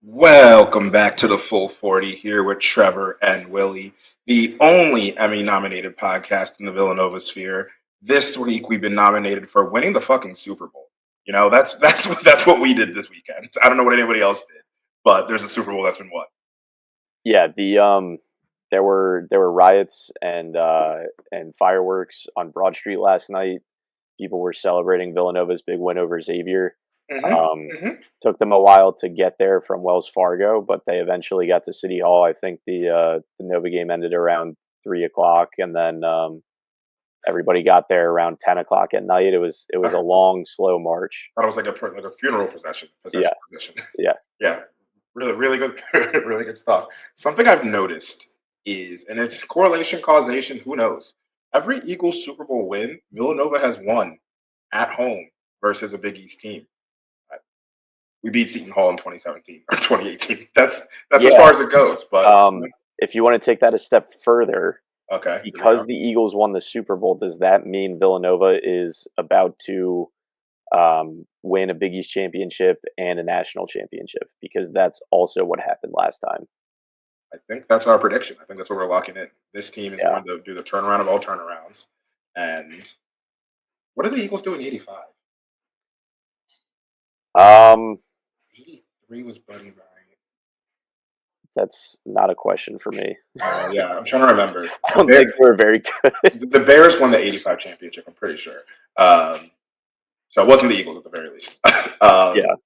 Welcome back to the Full 40 here with Trevor and Willie, the only Emmy-nominated podcast in the Villanova sphere. This week we've been nominated for winning the fucking Super Bowl. You know, that's what we did this weekend. I don't know what anybody else did, but there's a Super Bowl that's been won. Yeah, there were riots and fireworks on Broad Street last night. People were celebrating Villanova's big win over Xavier. Took them a while to get there from Wells Fargo, but they eventually got to City Hall. I think the Nova game ended around 3:00, and then everybody got there around 10:00 at night. It was a long, slow march. I thought it was like a funeral procession. Yeah. Yeah. Really good, really good stuff. Something I've noticed is, and it's correlation, causation, who knows? Every Eagles Super Bowl win, Villanova has won at home versus a Big East team. We beat Seton Hall in 2017 or 2018. That's as far as it goes. But if you want to take that a step further, okay, because the Eagles won the Super Bowl, does that mean Villanova is about to win a Big East championship and a national championship? Because that's also what happened last time. I think that's our prediction. I think that's what we're locking in. This team is going to do the turnaround of all turnarounds. And what did the Eagles do in '85? 83 was Buddy Bryant. That's not a question for me. Yeah, I'm trying to remember. I don't think we're very good. The Bears won the '85 championship, I'm pretty sure. So it wasn't the Eagles at the very least. But it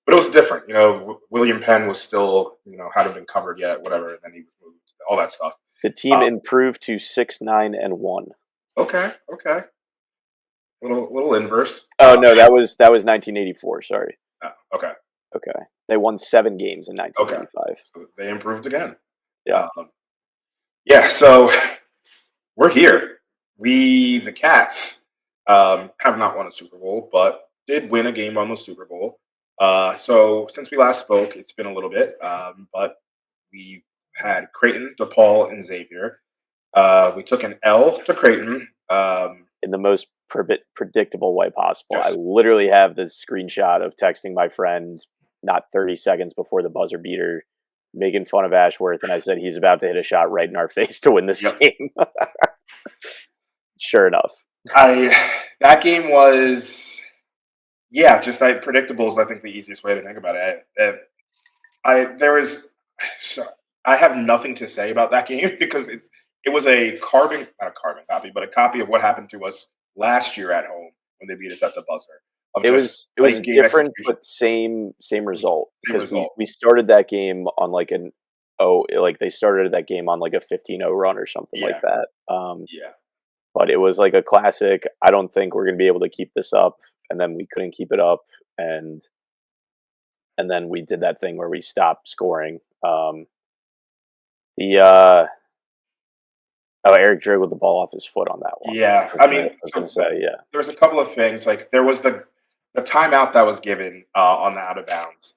was different. You know, William Penn was still, hadn't been covered yet, whatever, and then he was moved, all that stuff. The team improved to 6-9-1. Okay. Little inverse. Oh no, that was 1984. Sorry. Oh, okay. They won 7 games in 1985. Okay. So they improved again. Yeah. So we're here. We, the Cats, have not won a Super Bowl, but did win a game on the Super Bowl. So since we last spoke, it's been a little bit, but we had Creighton, DePaul, and Xavier. We took an L to Creighton. In the most predictable way possible. Yes. I literally have this screenshot of texting my friend not 30 seconds before the buzzer beater, making fun of Ashworth, and I said he's about to hit a shot right in our face to win this game. Sure enough. That game was, just predictable is I think the easiest way to think about it. I have nothing to say about that game because it was not a carbon copy, but a copy of what happened to us last year at home when they beat us at the buzzer. It was different, but same result. Because we started that game on they started that game on like a 15-0 run or something like that. But it was like a classic. I don't think we're going to be able to keep this up, and then we couldn't keep it up, and then we did that thing where we stopped scoring. Eric dribbled the ball off his foot on that one. Yeah, there's a couple of things. Like there was the timeout that was given on the out of bounds.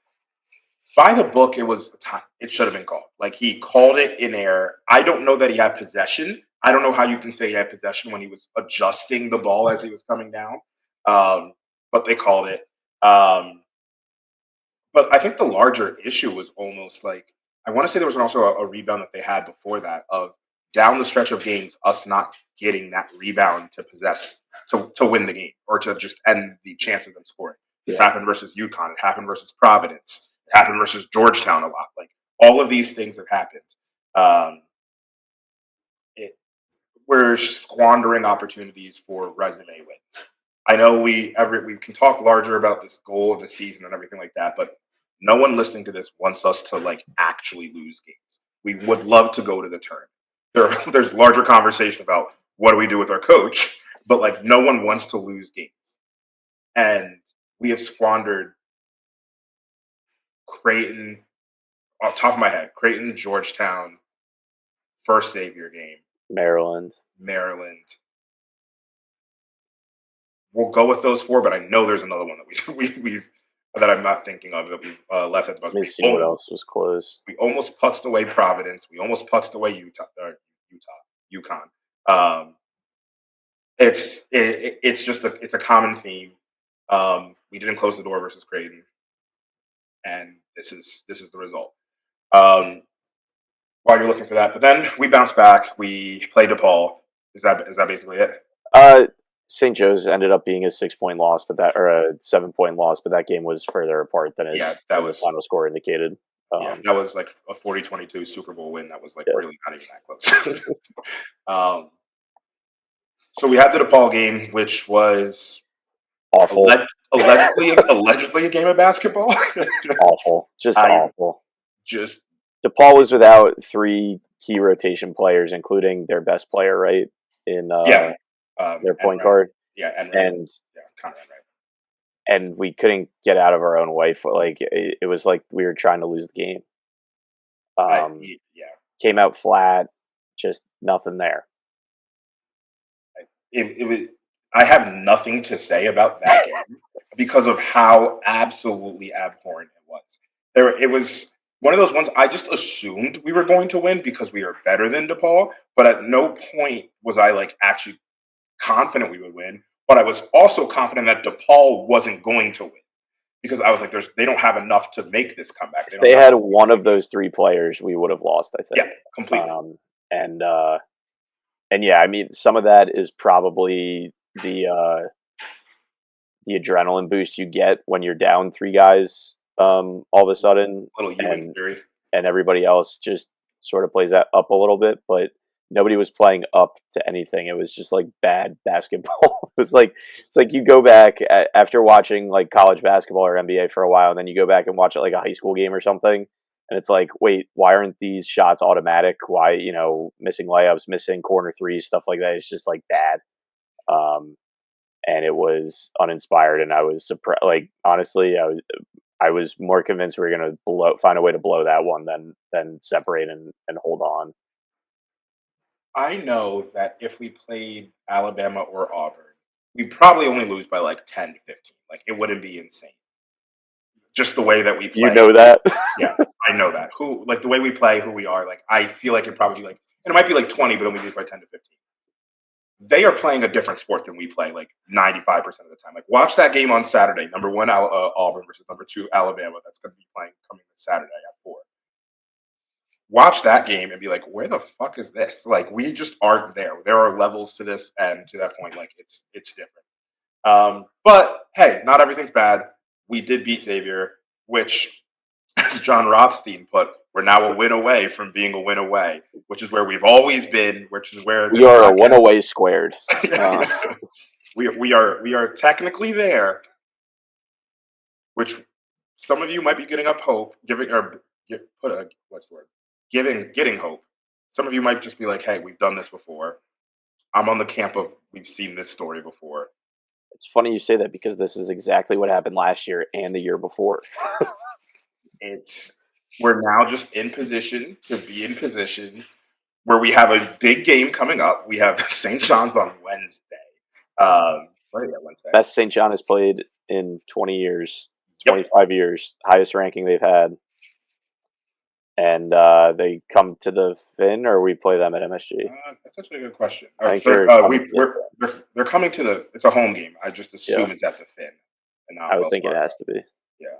By the book, it should have been called. Like he called it in air. I don't know that he had possession. I don't know how you can say he had possession when he was adjusting the ball as he was coming down. But they called it. But I think the larger issue was almost like, I want to say there was also a rebound that they had before that of down the stretch of games, us not getting that rebound to possess, to win the game or to just end the chance of them scoring. This happened versus UConn. It happened versus Providence. It happened versus Georgetown a lot. Like all of these things have happened. We're squandering opportunities for resume wins. I know we can talk larger about this goal of the season and everything like that, but no one listening to this wants us to actually lose games. We would love to go to the tournament. There's larger conversation about what do we do with our coach, but no one wants to lose games. And we have squandered Creighton, off the top of my head, Creighton, Georgetown, first Xavier game. Maryland. we'll go with those 4. But I know there's another one that we've that I'm not thinking of that we left at the buzzer. Let me see what else was close. We almost putzed away Providence. We almost putzed away UConn. It's just it's a common theme. We didn't close the door versus Creighton, and this is the result. While you're looking for that, but then we bounced back. We played DePaul. Is that basically it? St. Joe's ended up being a 6-point loss, but or a 7-point loss, but that game was further apart than the final score indicated. That was like a 40-22 Super Bowl win. That was like really not even that close. So we had the DePaul game, which was awful. Allegedly a game of basketball. Awful. Just awful. Just DePaul was without 3 key rotation players, including their best player, right? In their point guard. Yeah, and we couldn't get out of our own way. It was like we were trying to lose the game. Came out flat, just nothing there. I have nothing to say about that game because of how absolutely abhorrent it was. It was one of those ones I just assumed we were going to win because we are better than DePaul, but at no point was I like actually confident we would win. But I was also confident that DePaul wasn't going to win because I was like, they don't have enough to make this comeback. If they had one of those 3 players, we would have lost, I think. Yeah, completely. And yeah, I mean, some of that is probably the adrenaline boost you get when you're down 3 guys all of a sudden, and everybody else just sort of plays that up a little bit, but nobody was playing up to anything. It was just like bad basketball. It's like you go back after watching like college basketball or NBA for a while, and then you go back and watch it like a high school game or something. And it's like, wait, why aren't these shots automatic? Why, missing layups, missing corner threes, stuff like that. It's just like bad. And it was uninspired. And I was surprised. Like, honestly, I was more convinced we were going to find a way to blow that one than separate and hold on. I know that if we played Alabama or Auburn, we'd probably only lose by like 10 to 15. Like, it wouldn't be insane. Just the way that we play. You know that? Yeah, I know that. The way we play, who we are, like, I feel like it'd probably be like, and it might be like 20, but then we lose by 10 to 15. They are playing a different sport than we play, like 95% of the time. Like, watch that game on Saturday. Number 1, Auburn versus number 2, Alabama. That's going to be playing coming this Saturday at 4. Watch that game and be like, where the fuck is this? Like, we just aren't there. There are levels to this, and to that point, like, it's different. But hey, not everything's bad. We did beat Xavier, which, as John Rothstein put, we're now a win away from being a win away, which is where we've always been, which is where we are a win away squared. We are technically there, which some of you might be getting up hope, getting hope. Some of you might just be like, hey, we've done this before. I'm on the camp of we've seen this story before. It's funny you say that because this is exactly what happened last year and the year before. We're now just in position to be in position where we have a big game coming up. We have St. John's on Wednesday. Wednesday. Best St. John has played in 20 years, 25 years, highest ranking they've had. And they come to the Finn, or we play them at MSG? That's actually a good question. They're coming to the. It's a home game. I just assume it's at the Finn. And not I would think it has to be. Yeah.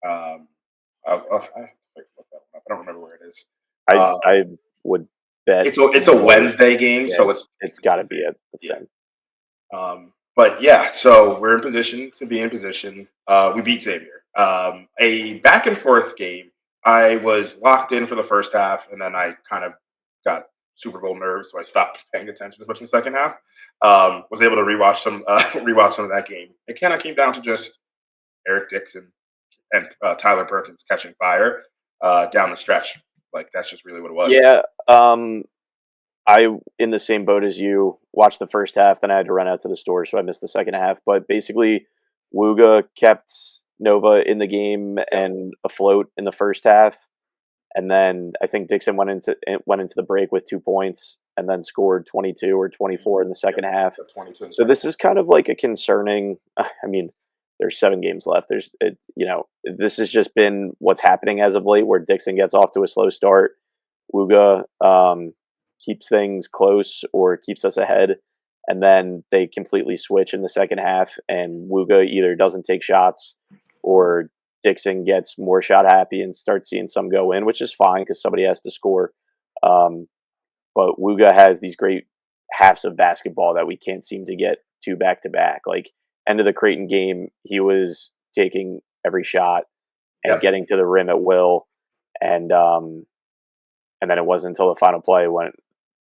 I don't remember where it is. I would bet it's a Wednesday game, so it's got to be at the Finn. But yeah, so we're in position to be in position. We beat Xavier. A back and forth game. I was locked in for the first half, and then I kind of got Super Bowl nerves, so I stopped paying attention as much in the second half. Was able to rewatch some of that game. It kind of came down to just Eric Dixon and Tyler Perkins catching fire down the stretch. Like, that's just really what it was. Yeah, I, in the same boat as you, watched the first half, then I had to run out to the store, so I missed the second half. But basically, Wooga kept Nova in the game and afloat in the first half, and then I think Dixon went into the break with 2 points, and then scored 22 or 24 in the second half. 22 in the So second. this is kind of like a concerning. I mean, there's 7 games left. This has just been what's happening as of late, where Dixon gets off to a slow start. Wooga keeps things close or keeps us ahead, and then they completely switch in the second half, and Wooga either doesn't take shots or Dixon gets more shot happy and starts seeing some go in, which is fine because somebody has to score. But Wooga has these great halves of basketball that we can't seem to get to back to back. Like end of the Creighton game, he was taking every shot and getting to the rim at will, and then it wasn't until the final play when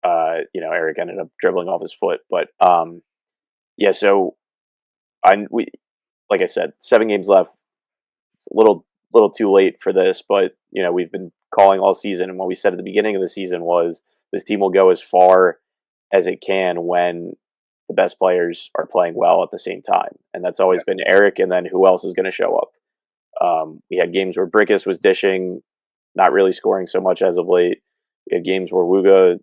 Eric ended up dribbling off his foot. But so like I said, 7 games left. It's a little too late for this, but we've been calling all season, and what we said at the beginning of the season was this team will go as far as it can when the best players are playing well at the same time, and that's always been Eric. And then who else is going to show up? We had games where Brickus was dishing, not really scoring so much as of late. We had games where Wooga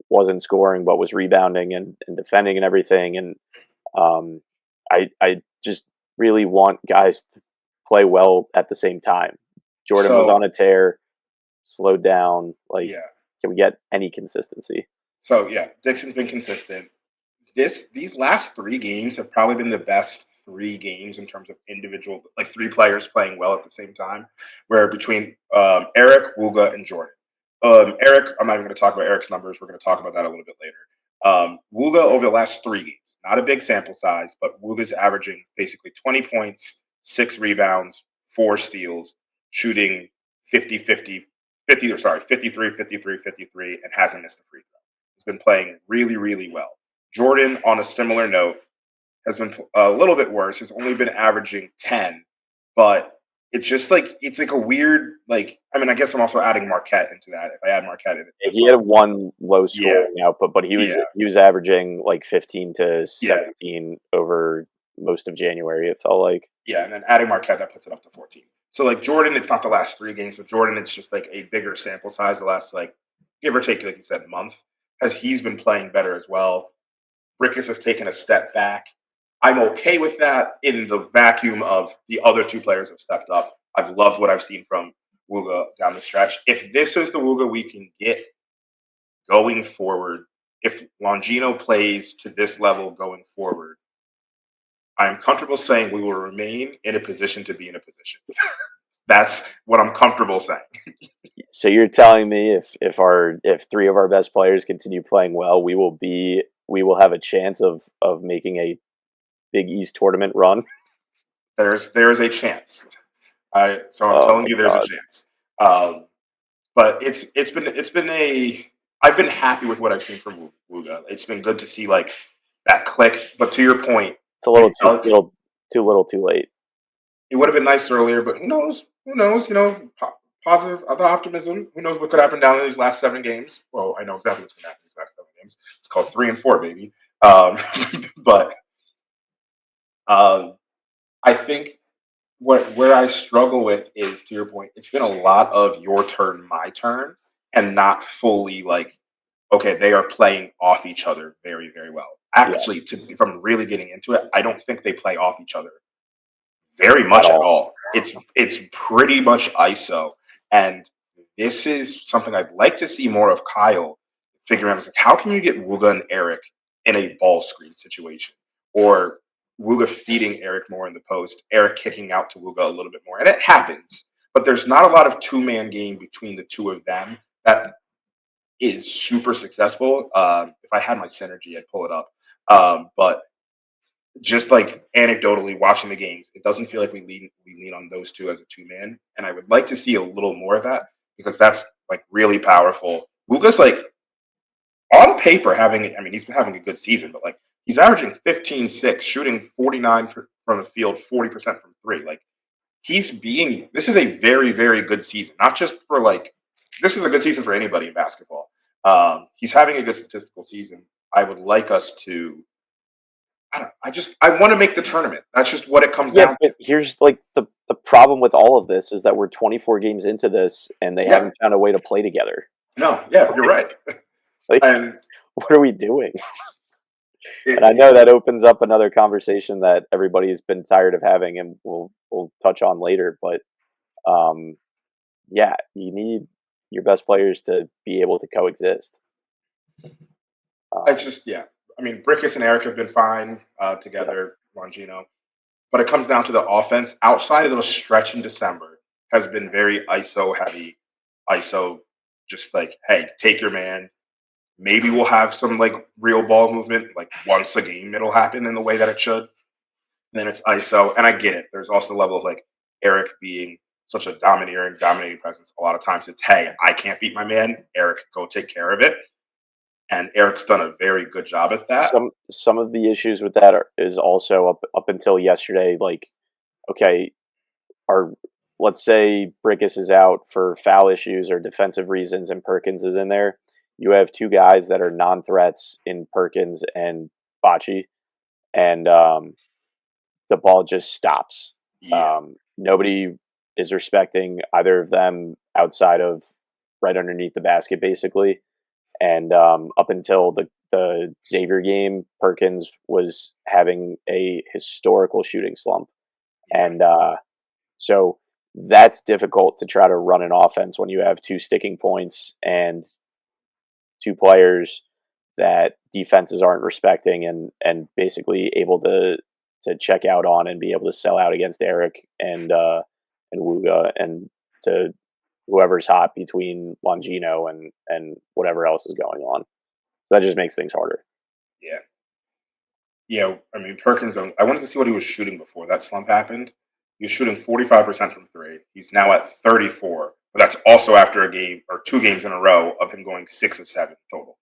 wasn't scoring but was rebounding and defending and everything. And I just really want guys to play well at the same time. Jordan was on a tear, slowed down. Can we get any consistency? So Dixon's been consistent. These last 3 games have probably been the best 3 games in terms of individual, like 3 players playing well at the same time. Where between Eric, Wooga, and Jordan. Eric, I'm not even going to talk about Eric's numbers. We're going to talk about that a little bit later. Wooga over the last 3 games, not a big sample size, but Wooga's averaging basically 20 points, 6 rebounds, 4 steals, shooting 53, 53, and hasn't missed a free throw. He's been playing really, really well. Jordan, on a similar note, has been a little bit worse. He's only been averaging 10, but it's just it's like a weird, I guess I'm also adding Marquette into that. If I add Marquette in it. He had one low scoring output, but he was averaging like 15 to 17 over most of January, it felt like. Yeah, and then adding Marquette, that puts it up to 14. So Jordan, it's not the last 3 games, but Jordan, it's just a bigger sample size the last give or take, like you said, month, as he's been playing better as well. Brickus has taken a step back. I'm okay with that in the vacuum of the other 2 players have stepped up. I've loved what I've seen from Wooga down the stretch. If this is the Wooga we can get going forward, if Longino plays to this level going forward, I'm comfortable saying we will remain in a position to be in a position. That's what I'm comfortable saying. So you're telling me if 3 of our best players continue playing well, we will have a chance of making a Big East tournament run? There's a chance. I'm telling you, there's a chance. But I've been happy with what I've seen from Wooga. It's been good to see that click. But to your point, it's a little too little, too late. It would have been nice earlier, but who knows? Who knows? Positive, the optimism. Who knows what could happen down in these last 7 games? Well, I know exactly what's going to happen in these last 7 games. It's called 3 and 4, baby. But I think where I struggle with is, to your point, it's been a lot of your turn, my turn, and not fully okay, they are playing off each other very, very well. Actually, from really getting into it, I don't think they play off each other very much at all. It's pretty much ISO, and this is something I'd like to see more of Kyle figuring out. How can you get Wooga and Eric in a ball screen situation, or Wooga feeding Eric more in the post, Eric kicking out to Wooga a little bit more, and it happens. But there's not a lot of 2-man game between the 2 of them that is super successful. If I had my synergy, I'd pull it up. But just anecdotally watching the games, it doesn't feel like we lean on those 2 as a 2-man, and I would like to see a little more of that, because that's really powerful. Wooga's on paper he's been having a good season, but he's averaging 15-6, shooting 49 from the field, 40% from 3. This is a very, very good season. Not just for this is a good season for anybody in basketball. He's having a good statistical season. I would like us to. I want to make the tournament. That's just what it comes down to. But here's the problem with all of this is that we're 24 games into this, and they haven't found a way to play together. No, you're right. And what are we doing? And I know that opens up another conversation that everybody's been tired of having, and we'll touch on later. But yeah, you need your best players to be able to coexist. I just, yeah. I mean, Brickus and Eric have been fine together, Longino. But it comes down to the offense. Outside of those stretch in December, has been very ISO heavy. ISO, just like, hey, take your man. Maybe we'll have some like real ball movement, like once a game it'll happen in the way that it should. And then it's ISO, and I get it. There's also the level of like Eric being such a dominating presence. A lot of times it's, hey, I can't beat my man. Eric, go take care of it. And Eric's done a very good job at that. Some of the issues with that is also up until yesterday. Like, okay, our let's say Brickus is out for foul issues or defensive reasons, and Perkins is in there. You have two guys that are non-threats in Perkins and Bocce, and the ball just stops. Yeah. Nobody is respecting either of them outside of right underneath the basket, basically. And up until the Xavier game, Perkins was having a historical shooting slump. And so that's difficult to try to run an offense when you have two sticking points and two players that defenses aren't respecting and basically able to check out on and be able to sell out against Eric and Wuga and to whoever's hot between Longino and whatever else is going on. So that just makes things harder. Yeah. Yeah, I mean, Perkins, I wanted to see what he was shooting before that slump happened. He was shooting 45% from three. He's now at 34. But that's also after a game or 2 games in a row of him going 6 of 7 total.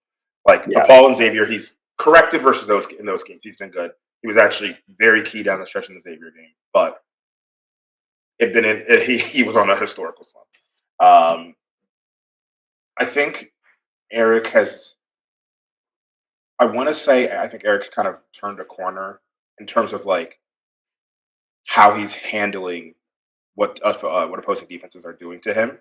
Like DePaul and Xavier, he's corrected versus those games. He's been good. He was actually very key down the stretch in the Xavier game, but he was on a historical slump. I think Eric has. I want to say I think Eric's kind of turned a corner in terms of like how he's handling what opposing defenses are doing to him.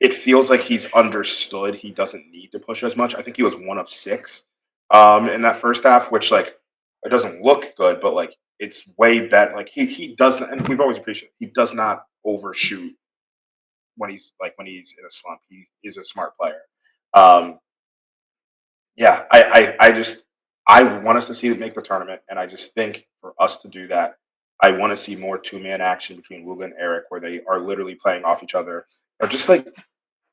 It feels like he's understood he doesn't need to push as much. I think he was 1 of 6 in that first half, which like it doesn't look good, but like it's way better. Like he does not, and we've always appreciated he does not overshoot when he's in a slump. He is a smart player. Yeah, I want us to see it make the tournament, and I just think for us to do that, I want to see more 2-man action between Wuga and Eric, where they are literally playing off each other, or just like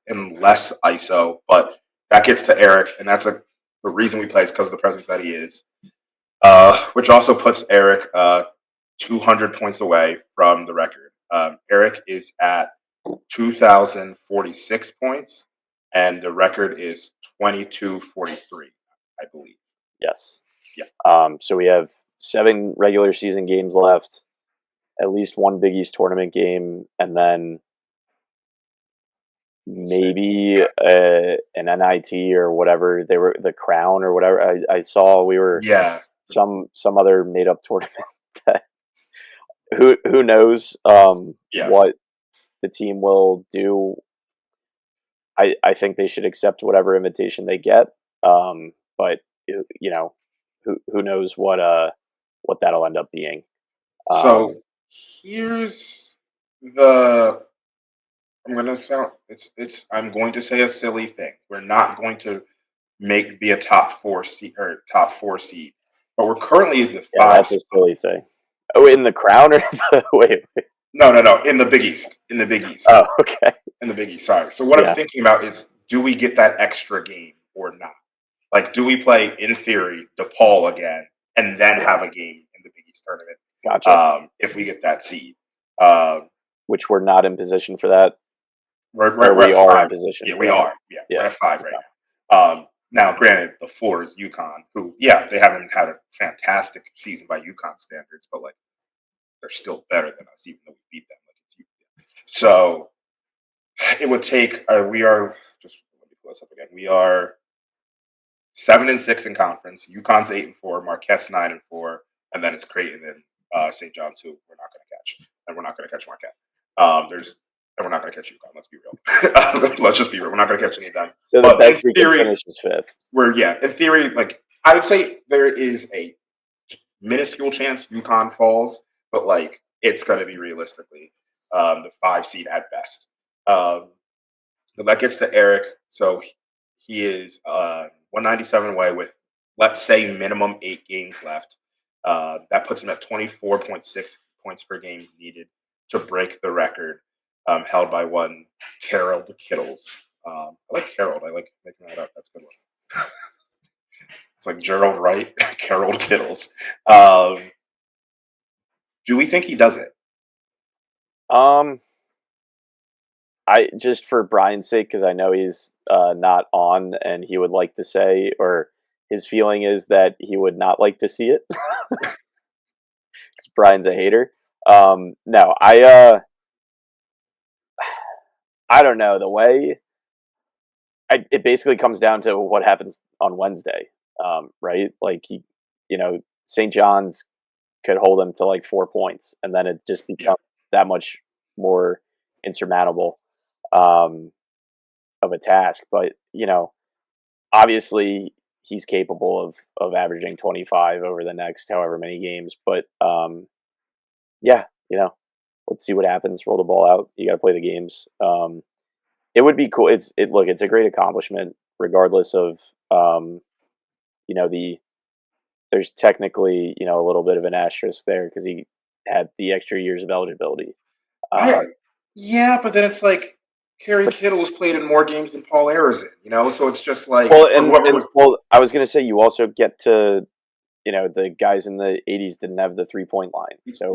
in less ISO. But that gets to Eric, and that's the reason we play is because of the presence that he is, which also puts Eric 200 points away from the record. Eric is at 2,046 points. And the record is 22-43, I believe. Yes. Yeah. So we have 7 regular season games left, at least 1 Big East tournament game, and then maybe an NIT or whatever they were, the Crown or whatever. I saw we were some other made up tournament. That, who knows what the team will do. I think they should accept whatever invitation they get, but you know, who knows what that'll end up being. So here's the I'm going to say a silly thing. We're not going to be a top 4 seed, but we're currently in the 5. That's a silly thing. Oh, in the Crown or wait. No, in the Big East. In the Big East. Oh, okay. In the Big East, sorry. So what I'm thinking about is, do we get that extra game or not? Like, do we play, in theory, DePaul again, and then have a game in the Big East tournament? Gotcha. If we get that seed. Which we're not in position for that. We are 5. In position. Yeah, we are. Yeah, we're at 5 right now. Now, granted, the 4 is UConn, who, they haven't had a fantastic season by UConn standards, but, like, they're still better than us, even though we beat them. So it would take. We are just let me pull this up again. We are 7-6 in conference. UConn's 8-4. Marquette's 9-4, and then it's Creighton and St. John's, who we're not going to catch, and we're not going to catch Marquette. And we're not going to catch UConn. Let's be real. Let's just be real. We're not going to catch any of them. So the best we can finish is 5th. In theory, like I would say there is a minuscule chance UConn falls, but like it's going to be realistically the 5 seed at best. But that gets to Eric. So he is 197 away with, let's say, minimum 8 games left. That puts him at 24.6 points per game needed to break the record held by one Carol Kittles. I like Carol. I like making that up. That's a good one. It's like Gerald Wright, Carol Kittles. Do we think he does it? I just for Brian's sake, because I know he's not on, and he would like to say, or his feeling is that he would not like to see it. Because Brian's a hater. No, I don't know. The way it basically comes down to what happens on Wednesday, right? Like St. John's could hold him to like 4 points, and then it just becomes that much more insurmountable of a task. But obviously he's capable of averaging 25 over the next however many games. But let's see what happens. Roll the ball out. You got to play the games. It would be cool. It's a great accomplishment, regardless of there's technically a little bit of an asterisk there because he had the extra years of eligibility. But then it's like Kerry Kittles played in more games than Paul Arizin, so it's just like I was going to say you also get to the guys in the 80s didn't have the 3-point line, so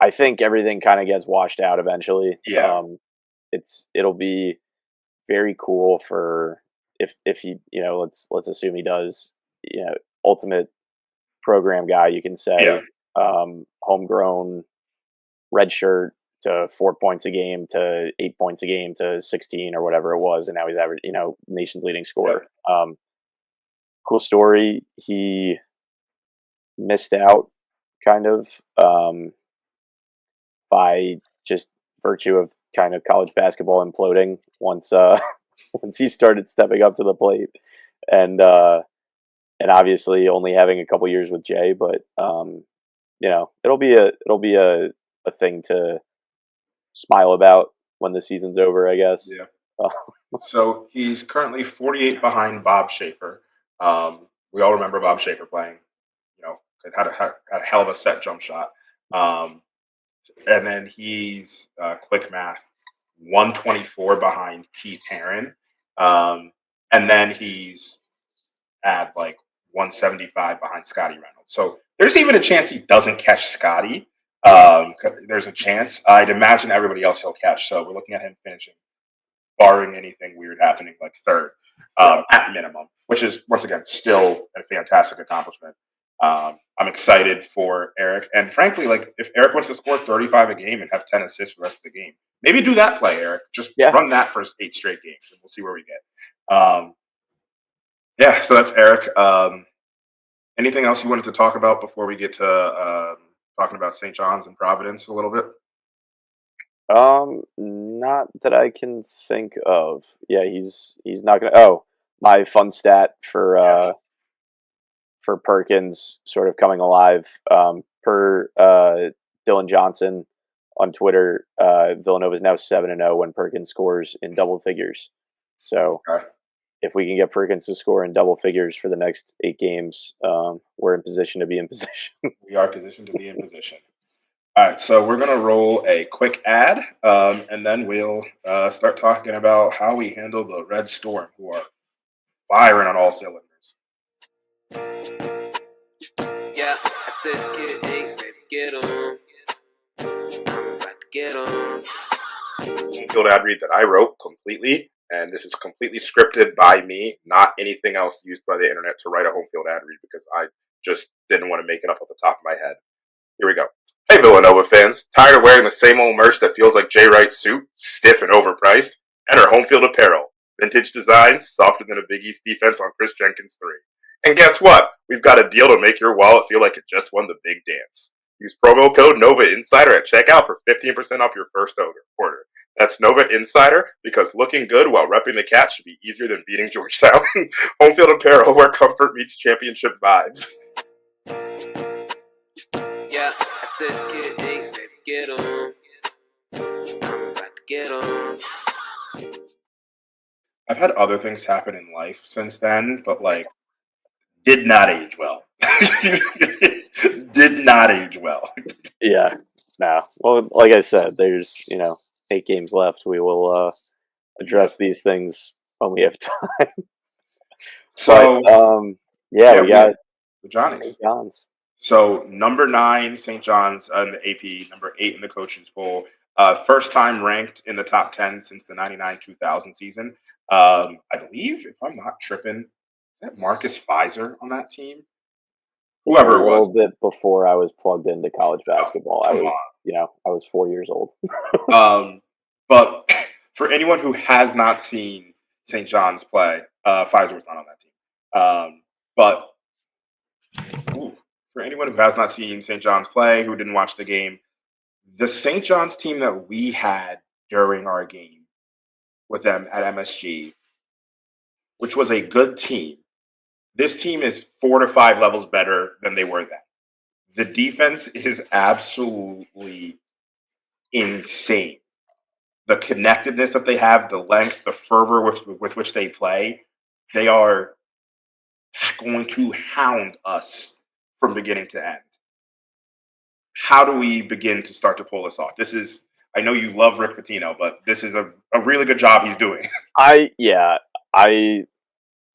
I think everything kind of gets washed out eventually. It'll be very cool for if he let's assume he does ultimate program guy, you can say homegrown redshirt to 4 points a game to 8 points a game to 16 or whatever it was, and now he's average nation's leading scorer. Cool story. He missed out kind of by just virtue of kind of college basketball imploding once he started stepping up to the plate, and obviously only having a couple years with Jay, but it'll be a thing to smile about when the season's over, I guess. So he's currently 48 behind Bob Schaefer. We all remember Bob Schaefer playing, had a hell of a set jump shot. And then he's, quick math, 124 behind Keith Herron. And then he's at like 175 behind Scotty Reynolds. So there's even a chance he doesn't catch Scotty. There's a chance. I'd imagine everybody else he'll catch. So we're looking at him finishing, barring anything weird happening, like 3rd at minimum, which is, once again, still a fantastic accomplishment. I'm excited for Eric. And frankly, like if Eric wants to score 35 a game and have 10 assists for the rest of the game, maybe do that play, Eric. Just run that for 8 straight games, and we'll see where we get. So that's Eric. Anything else you wanted to talk about before we get to talking about St. John's and Providence a little bit? Not that I can think of. Yeah, he's not gonna. Oh, my fun stat for Perkins sort of coming alive. Per Dylan Johnson on Twitter, Villanova is now 7-0 when Perkins scores in double figures. So if we can get Perkins to score in double figures for the next 8 games, we're in position to be in position. We are positioned to be in position. All right, so we're going to roll a quick ad, and then we'll start talking about how we handle the Red Storm, who are firing on all cylinders. Yeah, I said get 8, baby, get on. I'm about to get on. Homefield ad read that I wrote completely, and this is completely scripted by me, not anything else used by the internet to write a Homefield ad read, because I just didn't want to make it up off the top of my head. Here we go. Hey Villanova fans, tired of wearing the same old merch that feels like Jay Wright's suit, stiff and overpriced? Enter Homefield Apparel. Vintage designs, softer than a Big East defense on Chris Jenkins 3. And guess what? We've got a deal to make your wallet feel like it just won the big dance. Use promo code Nova Insider at checkout for 15% off your first order. That's Nova Insider, because looking good while repping the cat should be easier than beating Georgetown. Homefield Apparel, where comfort meets championship vibes. Yeah, I said get 8, baby, get on. I'm about to get on. I've had other things happen in life since then, but like, did not age well. Did not age well. Yeah. No. Well, like I said, there's 8 games left. We will address these things when we have time. So, but, we got the Johnnies. St. John's. So number 9, St. John's in the AP, number 8 in the coaches poll. First time ranked in the top 10 since the 99-2000 season. I believe, if I'm not tripping, is that Marcus Fizer on that team? Whoever it was. A little bit before I was plugged into college basketball. I was 4 years old. But for anyone who has not seen St. John's play, Fizer was not on that team. But for anyone who has not seen St. John's play, who didn't watch the game, the St. John's team that we had during our game with them at MSG, which was a good team, this team is 4 to 5 levels better than they were then. The defense is absolutely insane. The connectedness that they have, the length, the fervor with which they play, they are going to hound us from beginning to end. How do we begin to start to pull this off? I know you love Rick Pitino, but this is a really good job he's doing.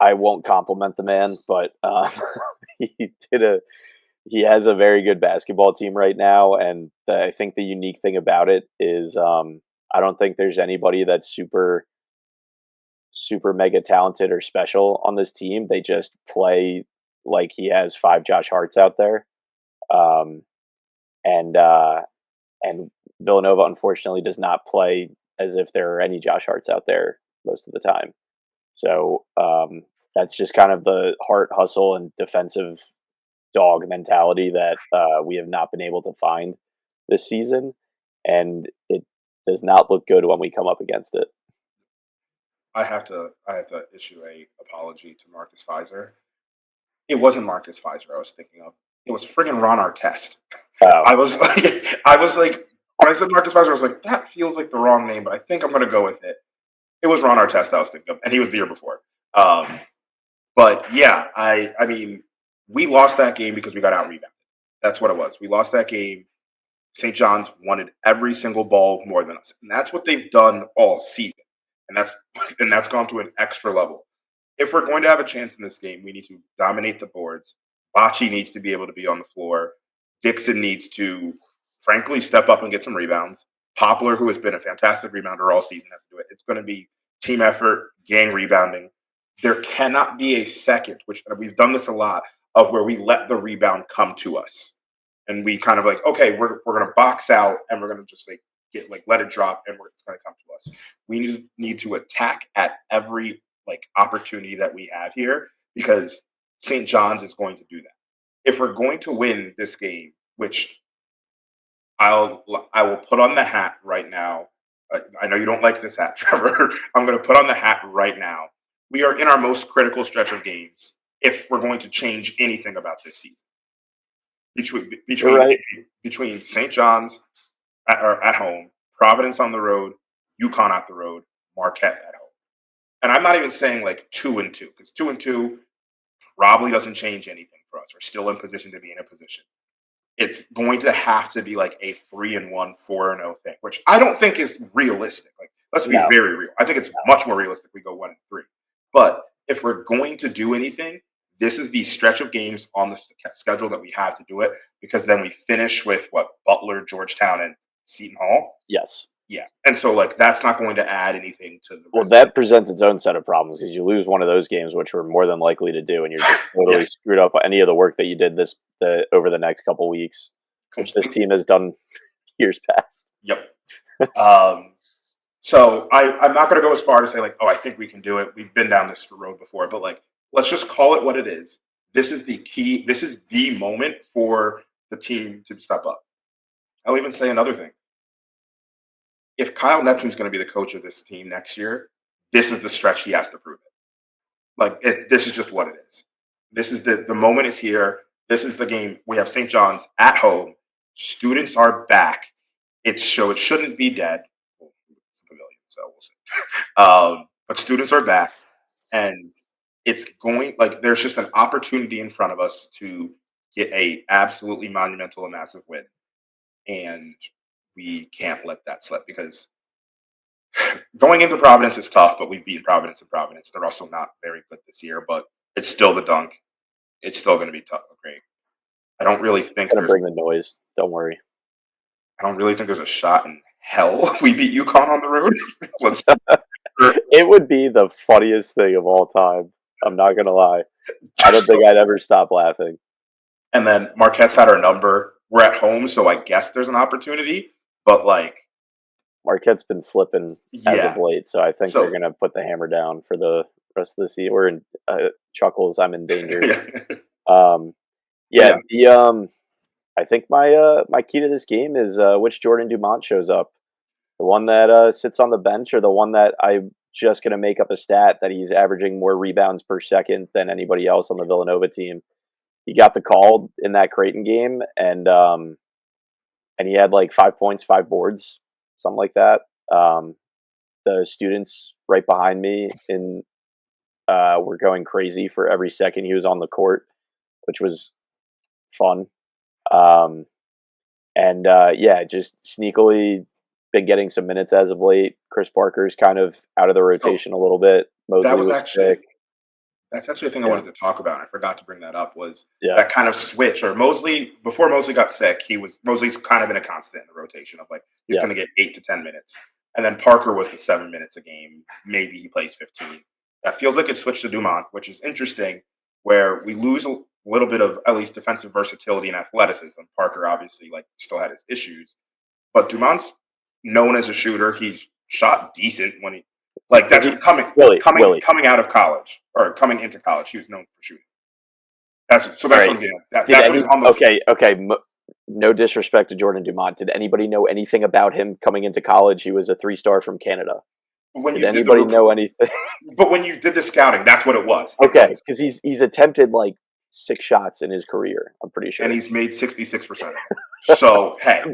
I won't compliment the man, but he has a very good basketball team right now, and I think the unique thing about it is I don't think there's anybody that's super mega talented or special on this team. They just play like he has 5 Josh Harts out there, and Villanova unfortunately does not play as if there are any Josh Harts out there most of the time. So that's just kind of the heart, hustle, and defensive dog mentality that we have not been able to find this season, and it does not look good when we come up against it. I have to issue a apology to Marcus Fizer. It wasn't Marcus Fizer I was thinking of. It was friggin' Ron Artest. Oh. I was like, when I said Marcus Fizer, I was like, that feels like the wrong name, but I think I'm going to go with it. It was Ron Artest I was thinking of, and he was the year before. But yeah, I mean, we lost that game because we got out-rebounded. That's what it was. We lost that game. St. John's wanted every single ball more than us. And that's what they've done all season. And that's gone to an extra level. If we're going to have a chance in this game, we need to dominate the boards. Bocce needs to be able to be on the floor. Dixon needs to, frankly, step up and get some rebounds. Poplar, who has been a fantastic rebounder all season, has to do it. It's going to be team effort, gang rebounding. There cannot be a second, which we've done this a lot, of where we let the rebound come to us. And we kind of like, okay, we're going to box out and we're going to just let it drop and it's going to come to us. We need to attack at every opportunity that we have here, because St. John's is going to do that. If we're going to win this game, which I will put on the hat right now. I know you don't like this hat, Trevor. I'm going to put on the hat right now. We are in our most critical stretch of games if we're going to change anything about this season. Between St. John's at home, Providence on the road, UConn at the road, Marquette at home. And I'm not even saying 2-2, because 2-2 probably doesn't change anything for us. We're still in position to be in a position. It's going to have to be a 3-1, 4-0 thing, which I don't think is realistic. Let's be very real. I think it's much more realistic we go 1-3. But if we're going to do anything, this is the stretch of games on the schedule that we have to do it, because then we finish with Butler, Georgetown, and Seton Hall. Yes. Yeah. And so that's not going to add anything to the Well, that presents its own set of problems, because you lose one of those games, which we're more than likely to do, and you're just totally screwed up any of the work that you did over the next couple weeks, which this team has done years past. Yep. So I'm not going to go as far to say I think we can do it. We've been down this road before, but let's just call it what it is. This is the key. This is the moment for the team to step up. I'll even say another thing. If Kyle Neptune's going to be the coach of this team next year, this is the stretch he has to prove it. Like, this is just what it is. This is the moment is here. This is the game. We have St. John's at home. Students are back. It shouldn't be dead. Well, it's a pavilion, so we'll see. But students are back, and it's going like there's just an opportunity in front of us to get a absolutely monumental and massive win, and we can't let that slip because going into Providence is tough. But we've beaten Providence and Providence. They're also not very good this year, but it's still the dunk. It's still going to be tough. Great. I don't really think Gonna bring the noise. Don't worry. I don't really think there's a shot in hell we beat UConn on the road. It would be the funniest thing of all time. I'm not gonna lie. I don't think I'd ever stop laughing. And then Marquette's had our number. We're at home, so I guess there's an opportunity. But like, Marquette's been slipping as of late, so I think they're gonna put the hammer down for the rest of the season. We're in Chuckles. I'm in danger. I think my key to this game is which Jordan Dumont shows up. The one that sits on the bench, or the one that I'm just going to make up a stat that he's averaging more rebounds per second than anybody else on the Villanova team. He got the call in that Creighton game, and he had like 5 points, 5 boards, something like that. The students right behind me were going crazy for every second he was on the court, which was fun. Just sneakily been getting some minutes as of late. Chris Parker's kind of out of the rotation a little bit. Mosley was sick. That's actually a thing I wanted to talk about. I forgot to bring that up was that kind of switch. Or Mosley, before Mosley got sick, Mosley's kind of been a constant in the rotation of like he's going to get 8 to 10 minutes. And then Parker was the 7 minutes a game. Maybe he plays 15. That feels like it switched to Dumont, which is interesting, where we lose a little bit of at least defensive versatility and athleticism. Parker obviously like still had his issues, but Dumont's known as a shooter. He's shot decent when he coming out of college or coming into college. He was known for shooting. That's what I'm getting at. That's what he's on the okay. No disrespect to Jordan Dumont. Did anybody know anything about him coming into college? He was a 3-star from Canada. Did anybody know anything? But when you did the scouting, that's what it was. Okay, because he's attempted like 6 shots in his career, I'm pretty sure. And he's made 66%. So, hey. I'm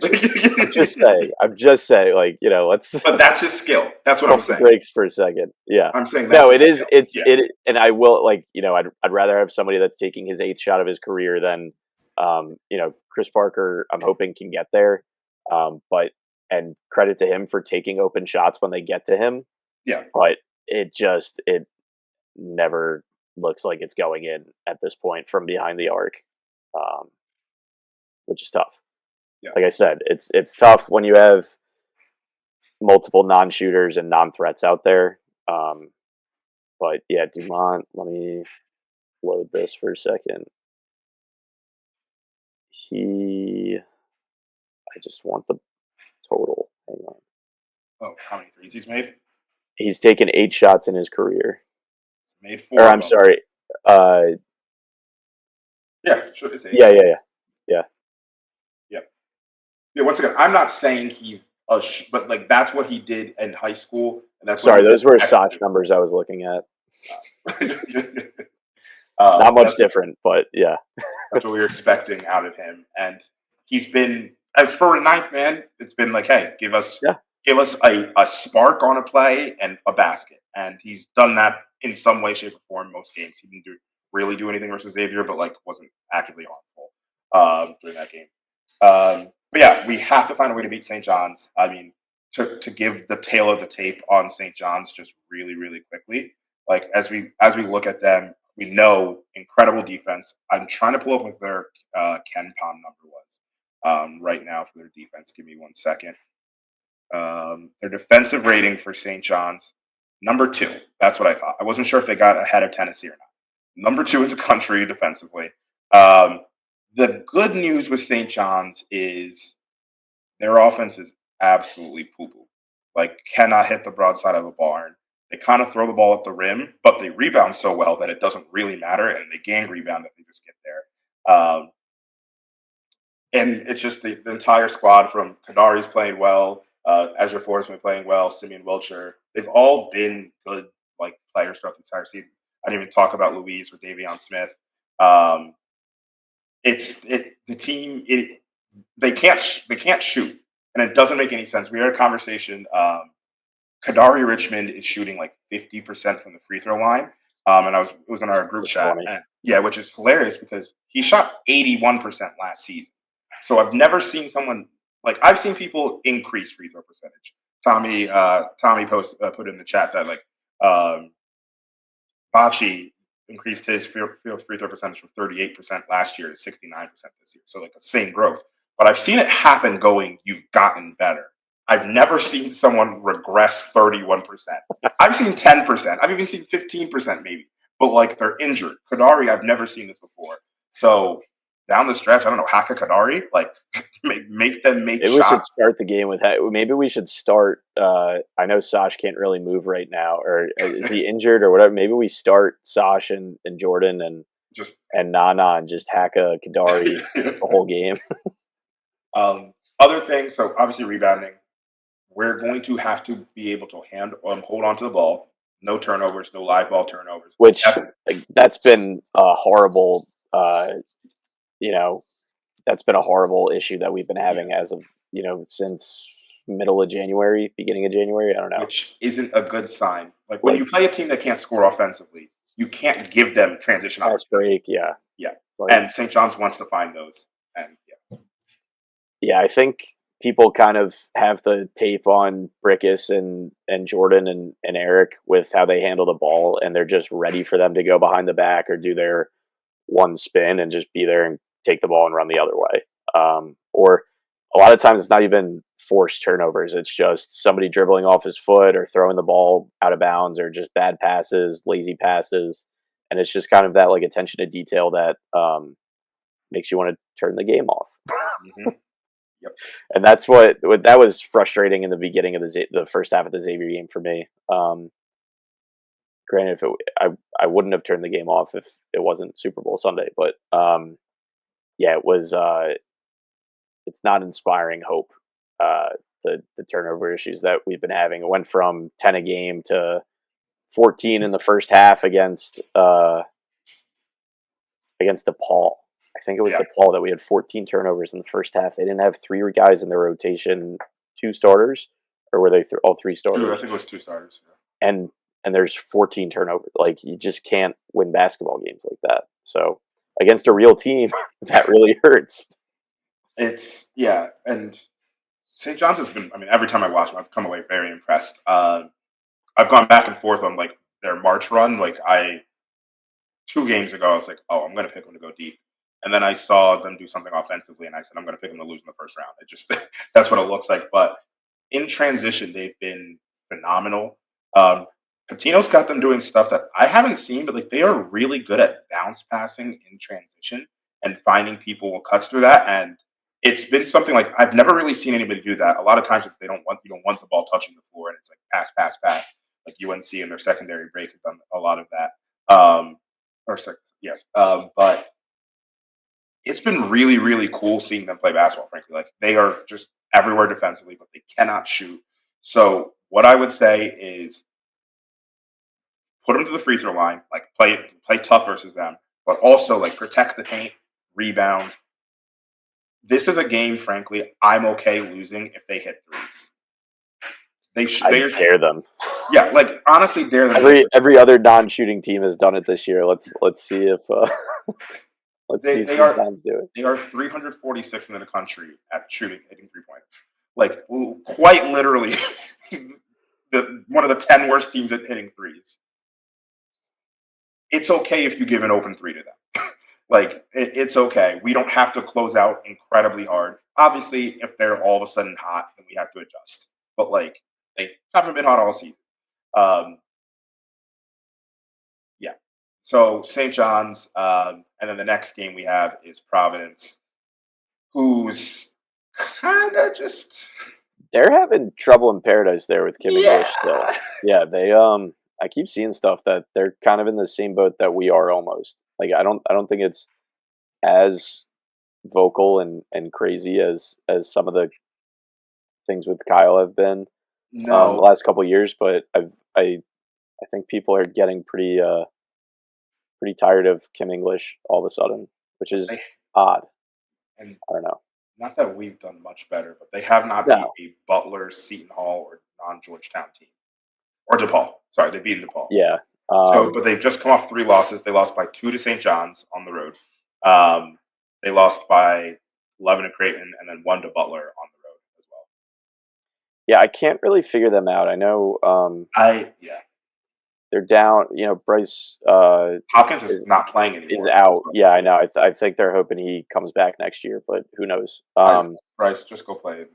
just saying, like, let's... But that's his skill. That's what I'm saying. Breaks for a second. Yeah. I'm saying that's and I will, like, I'd rather have somebody that's taking his 8th shot of his career than, Chris Parker, I'm hoping can get there. And credit to him for taking open shots when they get to him. Yeah. But it never looks like it's going in at this point from behind the arc, which is tough. Yeah. Like I said, it's tough when you have multiple non-shooters and non-threats out there. But yeah, Dumont, let me load this for a second. I just want the total. Hang on. Oh, how many threes he's made? He's taken 8 shots in his career. Made 4. Or I'm sorry. Sure, it's 8. Yeah. Yeah. Once again, I'm not saying he's but like that's what he did in high school. And that's those were Soch numbers I was looking at. Not much different, but yeah. That's what we were expecting out of him, and he's been as for a 9th man. It's been like, hey, give us a spark on a play and a basket, and he's done that in some way, shape, or form. Most games, he didn't really do anything versus Xavier, but like wasn't actively harmful during that game. But yeah, we have to find a way to beat St. John's. I mean, to give the tail of the tape on St. John's just really, really quickly. Like as we look at them, we know incredible defense. I'm trying to pull up what their Ken Palm number was right now for their defense. Give me 1 second. Their defensive rating for St. John's, number 2. That's what I thought. I wasn't sure if they got ahead of Tennessee or not. Number 2 in the country defensively. The good news with St. John's is their offense is absolutely poo-poo. Like, cannot hit the broadside of the barn. They kind of throw the ball at the rim, but they rebound so well that it doesn't really matter, and they gang rebound if they just get there. and it's just the entire squad from Kadari's playing well, Ezra Ford's been playing well, Simeon Wilcher. They've all been good like players throughout the entire season. I didn't even talk about Louise or Davion Smith. Um, the team. They can't shoot, and it doesn't make any sense. We had a conversation. Kadari Richmond is shooting like 50% from the free throw line, and it was in our group chat. And, yeah, which is hilarious because he shot 81% last season. So I've never seen someone like I've seen people increase free throw percentage. Tommy put in the chat that like Bachi increased his free throw percentage from 38% last year to 69% this year. So like the same growth. But I've seen it happen going, you've gotten better. I've never seen someone regress 31%. I've seen 10%. I've even seen 15% maybe. But like they're injured. Kadari, I've never seen this before. So down the stretch, I don't know, hack a Kadari, like make them make maybe shots. We should start the game with maybe we should start. I know Sash can't really move right now, or is he injured or whatever? Maybe we start Sash and Jordan and Nana and just hack a Kadari the whole game. Other things, so obviously rebounding. We're going to have to be able to hold on to the ball. No turnovers, no live ball turnovers. Which that's been a horrible. That's been a horrible issue that we've been having as of since middle of January, beginning of January. I don't know. Which isn't a good sign. Like when you play a team that can't score offensively, you can't give them transition fast break. Yeah. And St. John's wants to find those. And yeah, I think people kind of have the tape on Brickus and Jordan and Eric with how they handle the ball, and they're just ready for them to go behind the back or do their one spin and just be there and take the ball and run the other way. Or a lot of times it's not even forced turnovers. It's just somebody dribbling off his foot or throwing the ball out of bounds or just bad passes, lazy passes. And it's just kind of that like attention to detail that makes you want to turn the game off. Mm-hmm. Yep. And that's what that was frustrating in the beginning of the first half of the Xavier game for me. Granted, I wouldn't have turned the game off if it wasn't Super Bowl Sunday, but yeah, it was. It's not inspiring hope. The turnover issues that we've been having. It went from 10 a game to 14 in the first half against DePaul. I think it was DePaul that we had 14 turnovers in the first half. They didn't have 3 guys in their rotation, 2 starters, or were they all 3 starters? I think it was 2 starters. Yeah. And there's 14 turnovers. Like you just can't win basketball games like that. So against a real team, that really hurts. And St. John's has been. I mean, every time I watch them, I've come away very impressed. I've gone back and forth on like their March run. Like 2 games ago, I was like, oh, I'm going to pick them to go deep. And then I saw them do something offensively, and I said, I'm going to pick them to lose in the first round. It just that's what it looks like. But in transition, they've been phenomenal. Patino's got them doing stuff that I haven't seen, but like they are really good at bounce passing in transition and finding people cuts through that. And it's been something like I've never really seen anybody do that. A lot of times you don't want the ball touching the floor, and it's like pass. Like UNC in their secondary break have done a lot of that. But it's been really, really cool seeing them play basketball, frankly. Like they are just everywhere defensively, but they cannot shoot. So what I would say is put them to the free throw line, like play tough versus them, but also like protect the paint, rebound. This is a game, frankly, I'm okay losing if they hit threes. I dare them. Yeah, like honestly, dare them. Every other non-shooting team has done it this year. Let's see if St. John's do it. They are 346th in the country at hitting 3-pointers. Like quite literally, one of the 10 worst teams at hitting threes. It's okay if you give an open 3 to them. Like it's okay. We don't have to close out incredibly hard. Obviously, if they're all of a sudden hot, then we have to adjust. But like they haven't been hot all season. So St. John's, and then the next game we have is Providence, who's kind of just they're having trouble in paradise there with Kim and Bush still. Yeah, they I keep seeing stuff that they're kind of in the same boat that we are almost. Like I don't think it's as vocal and crazy as some of the things with Kyle have been the No, last couple of years, but I think people are getting pretty tired of Kim English all of a sudden, which is they odd. and I don't know. not that we've done much better, but they have not beat No, a Butler, Seton Hall, or non-Georgetown team, or DePaul. Sorry, they beat DePaul. yeah, So, but they've just come off 3 losses. They lost by 2 to St. John's on the road. Um, they lost by 11 to Creighton, and then 1 to Butler on the road as well. yeah. I can't really figure them out. I know Yeah, they're down. Bryce Hopkins is is not playing is anymore. out. Yeah, I know. I think they're hoping he comes back next year, but who knows? Bryce, just go play one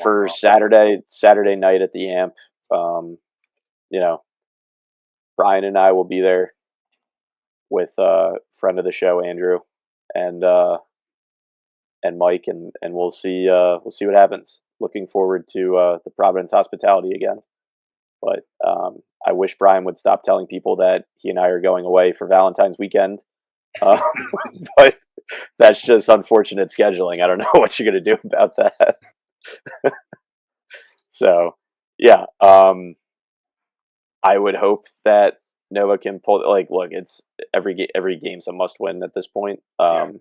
For off. Saturday night at the Amp, you know, Brian and I will be there with friend of the show Andrew and Mike, and we'll see what happens. Looking forward to the Providence hospitality again. But I wish Brian would stop telling people that he and I are going away for Valentine's weekend. Uh, but that's just unfortunate scheduling. I don't know what you're going to do about that. So, yeah, I would hope that Nova can pull. Like, look, it's every game's a must win at this point. Yeah.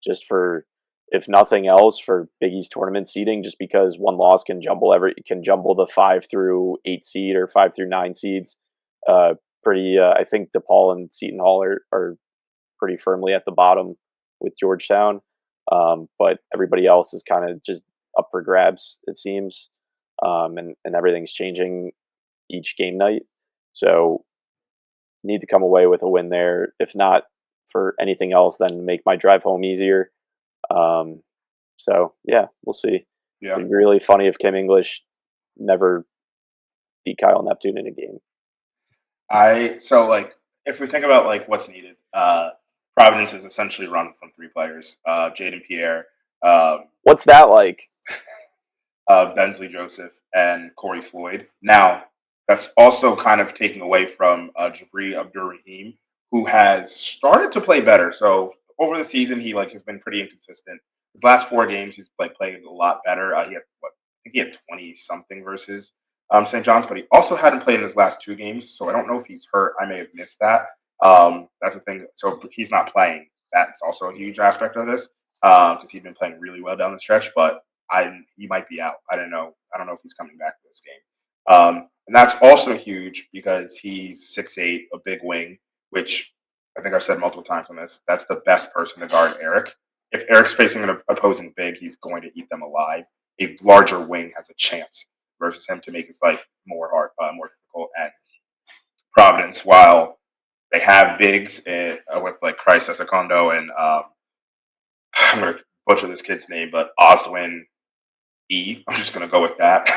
Just for, if nothing else, for Big East tournament seeding, just because one loss can jumble the 5 through 8 seed or 5 through 9 seeds. I think DePaul and Seton Hall are pretty firmly at the bottom with Georgetown, but everybody else is kind of just up for grabs, it seems, and everything's changing each game night. So need to come away with a win there. If not for anything else, then make my drive home easier. So yeah, we'll see. Yeah. It'd be really funny if Kim English never beat Kyle Neptune in a game. If we think about like what's needed, Providence is essentially run from 3 players: Jaden Pierre, What's that like? Bensley Joseph, and Corey Floyd. Now, that's also kind of taking away from Jabri Abdur-Rahim, who has started to play better. So over the season, he has been pretty inconsistent. His last 4 games, he's played a lot better. He had I think he had 20 something versus St. John's, but he also hadn't played in his last 2 games. So I don't know if he's hurt. I may have missed that. That's the thing. So he's not playing. That's also a huge aspect of this because he's been playing really well down the stretch, but he might be out. I don't know. I don't know if he's coming back to this game. And that's also huge because he's 6'8", a big wing, which I think I've said multiple times on this. That's the best person to guard Eric. If Eric's facing an opposing big, he's going to eat them alive. A larger wing has a chance versus him to make his life more difficult at Providence. While they have bigs with like Christ Secondo and I'm going to butcher this kid's name, but Oswin E. I'm just going to go with that.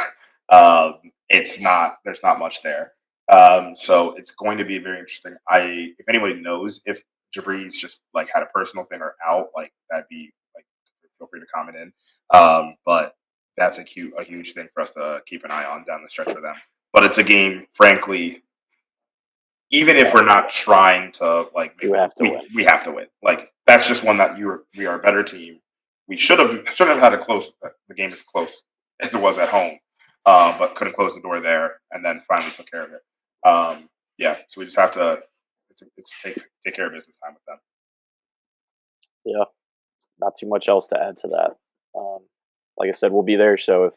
There's not much there. So it's going to be very interesting. If anybody knows if Jabri's just had a personal thing or out, that'd be feel free to comment in. But that's a huge thing for us to keep an eye on down the stretch for them. But it's a game, frankly, even if we're not trying to You have to win. We have to win. That's just one that we are a better team. We should have had the game as close as it was at home, but couldn't close the door there, and then finally took care of it. So we just have to take care of business time with them. Yeah, not too much else to add to that. Like I said, we'll be there. So if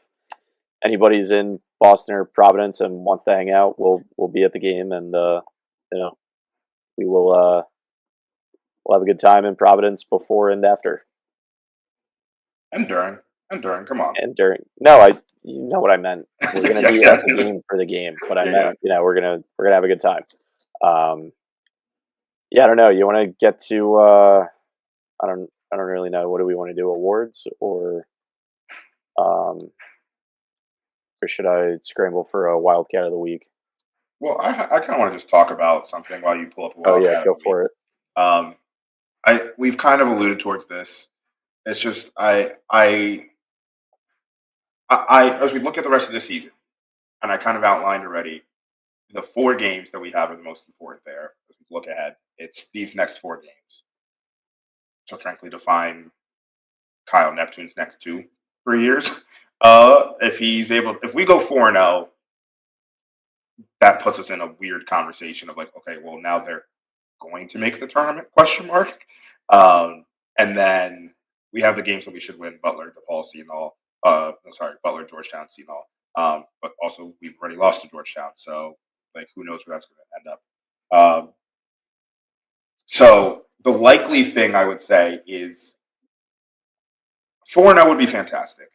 anybody's in Boston or Providence and wants to hang out, we'll be at the game, and we will we'll have a good time in Providence before and after. And during. Come on. And during. No, you know what I meant. We're gonna be at the game for the game, but I meant we're gonna have a good time. I don't know. You want to get to I don't really know. What do we want to do? Awards or should I scramble for a Wildcat of the week? Well, I kind of want to just talk about something while you pull up a Wildcat. Oh yeah, go for it. We've kind of alluded towards this. It's just I as we look at the rest of the season, and I kind of outlined already, the 4 games that we have are the most important there. As we look ahead, it's these next 4 games. So frankly, define Kyle Neptune's next 2-3 years. If we go 4-0, that puts us in a weird conversation of like, okay, well now they're going to make the tournament? Question mark. And then we have the games that we should win: Butler, DePaul, Seton. Butler, Georgetown, Seton. But also we've already lost to Georgetown, so like who knows where that's going to end up. So the likely thing I would say is 4-0 would be fantastic.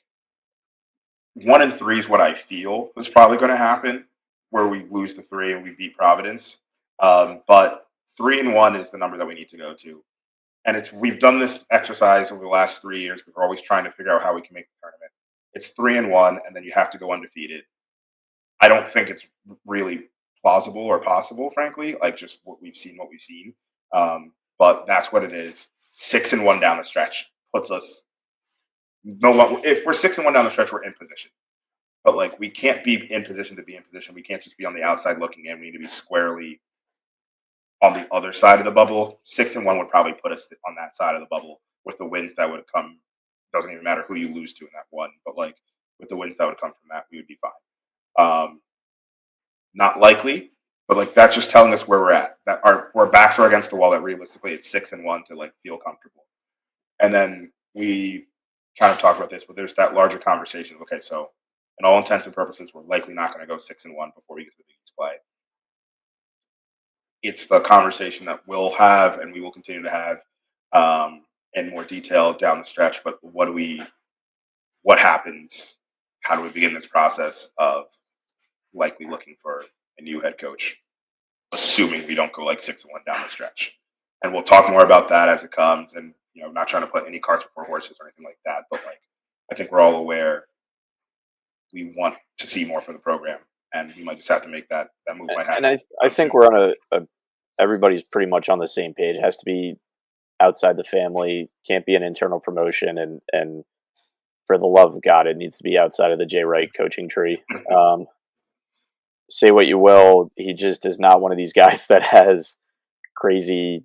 1-3 is what I feel is probably going to happen, where we lose the 3 and we beat Providence. But 3-1 is the number that we need to go to. And we've done this exercise over the last 3 years, but we're always trying to figure out how we can make the tournament. It's 3-1, and then you have to go undefeated. I don't think it's really plausible or possible, frankly. Like just what we've seen. But that's what it is. 6-1 down the stretch puts us no longer. If we're 6-1 down the stretch, we're in position. But like we can't be in position to be in position. We can't just be on the outside looking in. We need to be squarely on the other side of the bubble. 6-1 would probably put us on that side of the bubble with the wins that would come. Doesn't even matter who you lose to in that one, but like with the wins that would come from that, we would be fine. Not likely, but like that's just telling us where we're at. That our backs are against the wall. That realistically, it's 6-1 to like feel comfortable. And then we kind of talked about this, but there's that larger conversation. Okay, so in all intents and purposes, we're likely not going to go 6-1 before we get to the Big East play. It's the conversation that we'll have and we will continue to have in more detail down the stretch. But what happens? How do we begin this process of likely looking for a new head coach, assuming we don't go like 6-1 down the stretch? And we'll talk more about that as it comes. And not trying to put any carts before horses or anything like that. But like, I think we're all aware we want to see more for the program, and we might just have to make that move. And I think we're on everybody's pretty much on the same page. It has to be outside the family, can't be an internal promotion, and for the love of God, it needs to be outside of the Jay Wright coaching tree. Say what you will, he just is not one of these guys that has crazy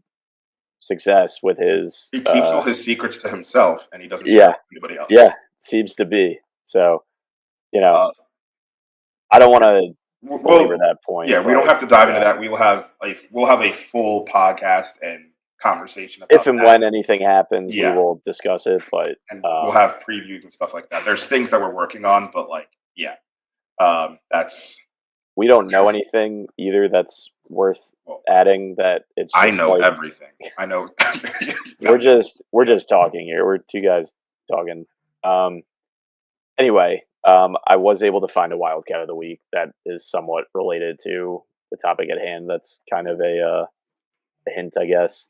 success with his. He keeps all his secrets to himself, and he doesn't share with anybody else. Yeah, seems to be. So, I don't want to belabor that point. Yeah, we don't have to dive into that. We'll have a full podcast and conversation about if and when anything happens. We will discuss it, but we'll have previews and stuff like that. There's things that we're working on, but that's. We don't know anything either that's worth adding. That it's. I know everything. I know. we're just talking here. We're two guys talking. Anyway, I was able to find a Wildcat of the Week that is somewhat related to the topic at hand. That's kind of a hint, I guess.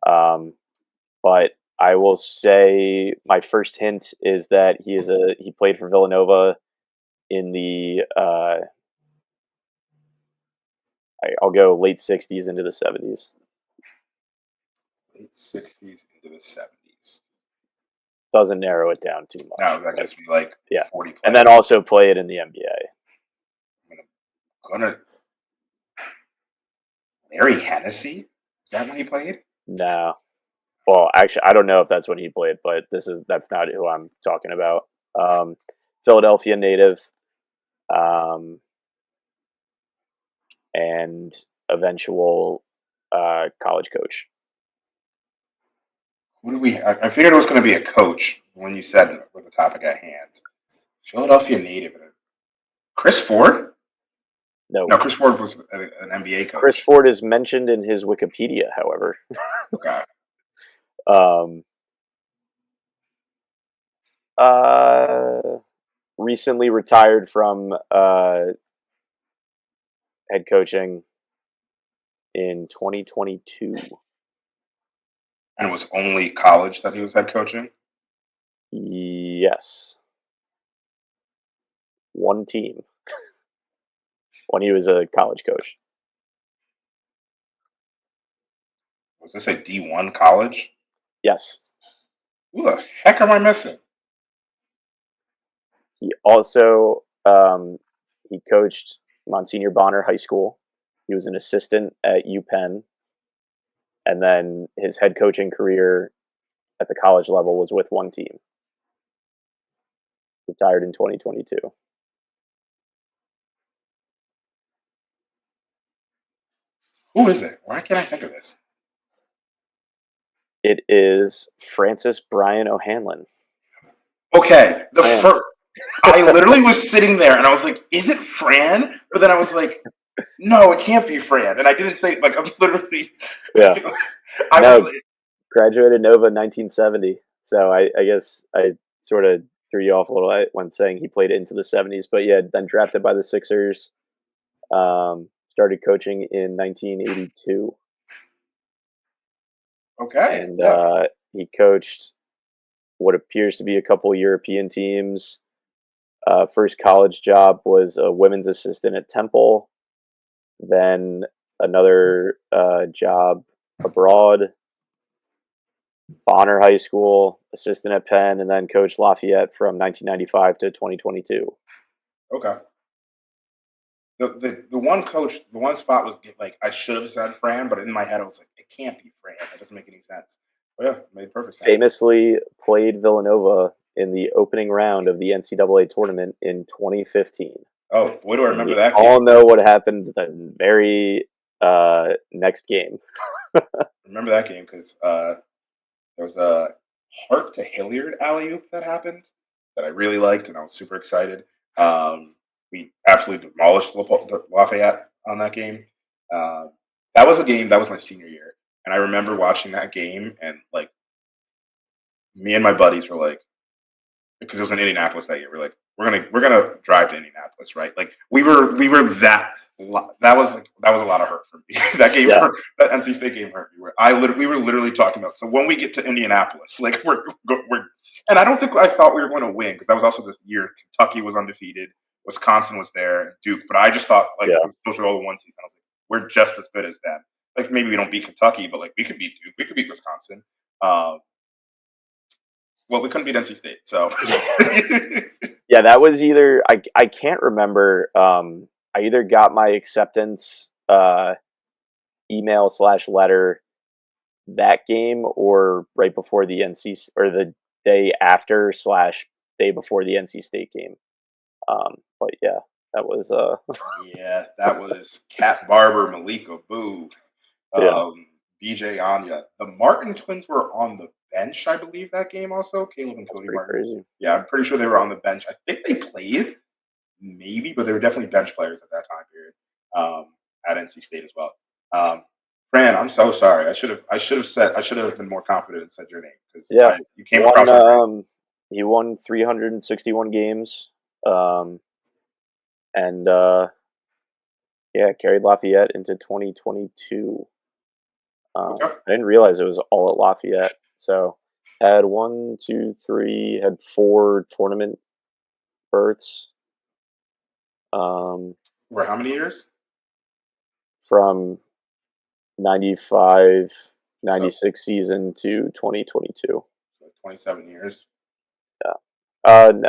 But I will say my first hint is that he played for Villanova in the I'll go late 60s into the 70s. Late 60s into the 70s. Doesn't narrow it down too much. No, that gives me 40 players. And then also played in the NBA. Larry Hennessy? Is that when he played? No. Well, actually, I don't know if that's when he played, but that's not who I'm talking about. Philadelphia native. And eventual college coach. I figured it was going to be a coach when you said it with the topic at hand. Philadelphia native. Chris Ford? No, Chris Ford was an NBA coach. Chris Ford is mentioned in his Wikipedia, however. Okay. Recently retired from head coaching in 2022. And it was only college that he was head coaching? Yes. One team. When he was a college coach. Was this a D1 college? Yes. Who the heck am I missing? He also he coached Monsignor Bonner High School. He was an assistant at UPenn. And then his head coaching career at the college level was with one team. retired in 2022. Who is it? Why can't I think of this? It is Francis Brian O'Hanlon. Okay, I literally was sitting there and I was like, "Is it Fran?" But then I was like, "No, it can't be Fran." And I didn't say like I'm literally. Yeah. I was like, graduated Nova in 1970, so I guess I sort of threw you off a little when saying he played into the 70s. But yeah, then drafted by the Sixers. Started coaching in 1982. okay, And he coached what appears to be a couple European teams. First college job was a women's assistant at Temple. Then another job abroad, Bonner High School, assistant at Penn, and then coached Lafayette from 1995 to 2022. Okay. The one spot was like I should have said Fran, but in my head I was like, it can't be Fran. That doesn't make any sense. But yeah, it made perfect sense. Famously played Villanova in the opening round of the NCAA tournament in 2015. Oh, boy, do I remember that game. All know what happened the very next game. Remember that game because there was a Hart to Hilliard alley-oop that happened that I really liked, and I was super excited. We absolutely demolished Lafayette on that game. That was a game, that was my senior year. And I remember watching that game, and like me and my buddies were like, because it was in Indianapolis that year, we're like, we're gonna drive to Indianapolis, right? Like we were that was a lot of hurt for me. That game hurt, that NC State game hurt me. We were literally talking about, so when we get to Indianapolis, like we're and I don't think I thought we were going to win, because that was also this year Kentucky was undefeated, Wisconsin was there, and Duke, but I just thought like those were all the one season. I was like, we're just as good as them. Like maybe we don't beat Kentucky, but like we could beat Duke, we could beat Wisconsin. Well, we couldn't beat NC State, so yeah, that was either I can't remember. I either got my acceptance email / letter that game, or right before the or the day after / day before the NC State game. But yeah, that was yeah, that was Cat Barber, Malika Boo, BJ Anya. The Martin twins were on the bench, I believe, that game also. Caleb and Cody Martin. Crazy. Yeah, I'm pretty sure they were on the bench. I think they played, maybe, but they were definitely bench players at that time period at NC State as well. Fran, I'm so sorry. I should have been more confident and said your name, because you came across. He won 361 games, and carried Lafayette into 2022. Okay. I didn't realize it was all at Lafayette. So had 4 tournament berths. For how many years? From 95, 96 season to 2022. So 27 years. Yeah.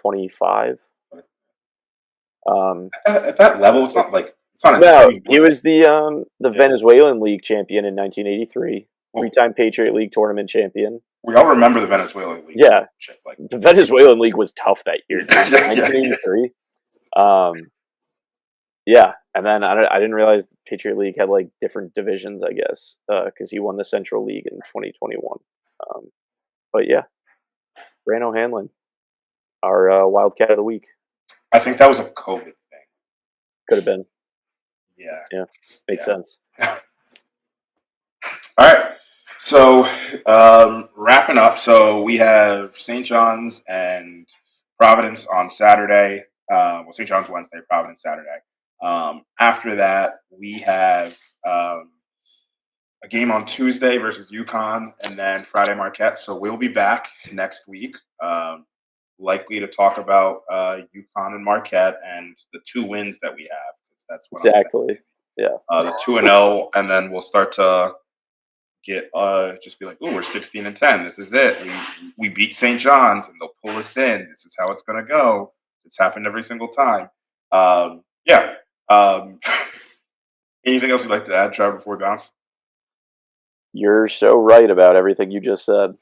25. At that level, it's not like it's not. No, he was the Venezuelan League champion in 1983. 3-time Patriot League tournament champion. We all remember the Venezuelan League. Yeah, the Venezuelan League was tough that year. 1983. Yeah, and then I didn't realize the Patriot League had like different divisions, I guess, because he won the Central League in 2021. But yeah, Bran O'Hanlon, our Wildcat of the week. I think that was a COVID thing. Could have been. Yeah. Makes sense. All right. So wrapping up. So we have St. John's and Providence on Saturday. St. John's Wednesday, Providence Saturday. After that, we have a game on Tuesday versus UConn, and then Friday Marquette. So we'll be back next week, likely to talk about UConn and Marquette and the 2 wins that we have. That's what exactly. Yeah. The 2-0, and then we'll start to get just be like, oh, we're 16-10. This is it. We beat St. John's, and they'll pull us in. This is how it's going to go. It's happened every single time. Anything else you'd like to add, Trevor, before we bounce? You're so right about everything you just said.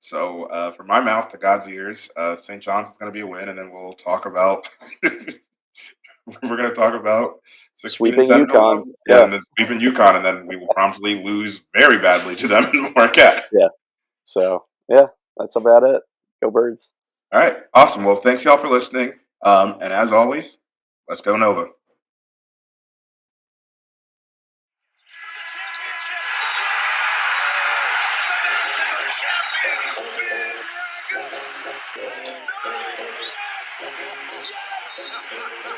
So from my mouth to God's ears, St. John's is going to be a win, and then we'll talk about we're going to talk about 16 and Sweeping 10 UConn. Villanova. Yeah. And then sweeping UConn, and then we will promptly lose very badly to them in Marquette. Yeah. So yeah, that's about it. Go Birds. All right, awesome. Well, thanks y'all for listening, and as always, let's go Nova. Champions!